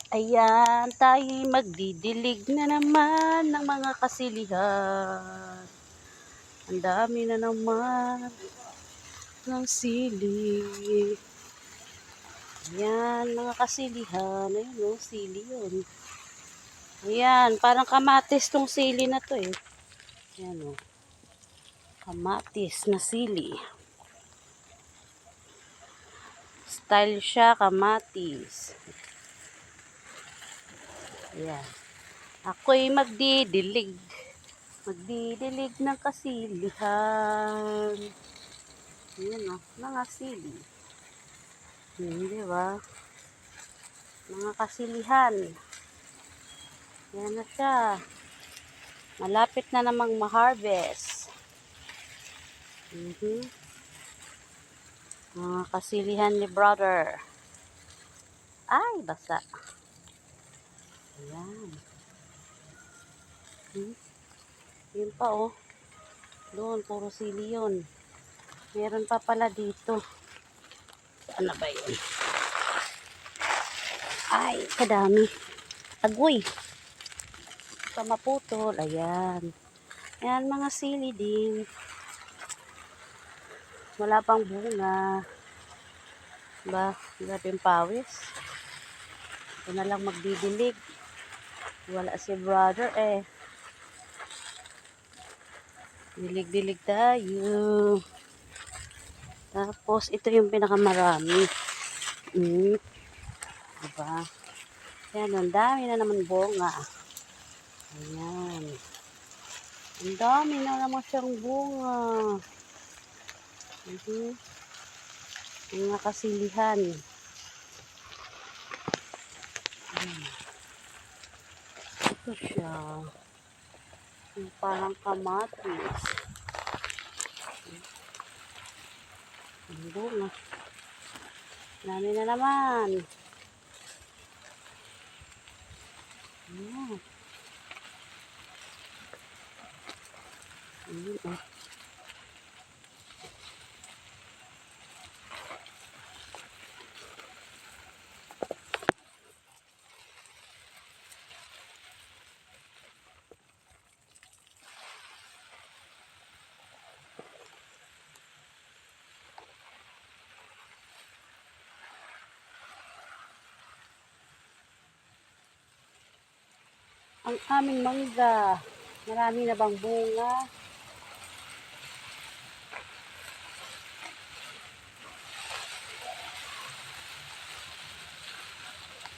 Ayan, tayo'y magdidilig na naman ng mga kasilihan. Ang dami na naman ng sili. Ayan, mga kasilihan. Ayun o, sili yun. Ayan, parang kamatis tong sili na to eh. Ayan o, kamatis na sili. Style siya, kamatis. Ayan. Ako'y magdidilig ng kasilihan. Ayan o, mga sili. Di ba? Mga kasilihan. Ayan na siya. Malapit na namang ma-harvest. Mga kasilihan ni brother. Ay, basa. Ayan. Yun pa oh. Doon, puro sili yun. Meron pa pala dito. Saan na ba yun? Ay, kadami. Agoy. Pa maputol. Ayan. Ayan, mga sili din. Wala pang bunga. Ba, grabe yung pawis. Ito na lang magdidilig. Wala si brother eh. Dilig-dilig tayo. Tapos, ito yung pinakamarami. Diba? Ayan, ang dami na naman bunga. Ayan. Ang dami na naman siyang bunga. Mga kasilihan. Ito siya. Yung parang kamatis. Ang bunga. Dami na naman. Ayan. Ayan oh. Ang aming mangga. Marami na bang bunga?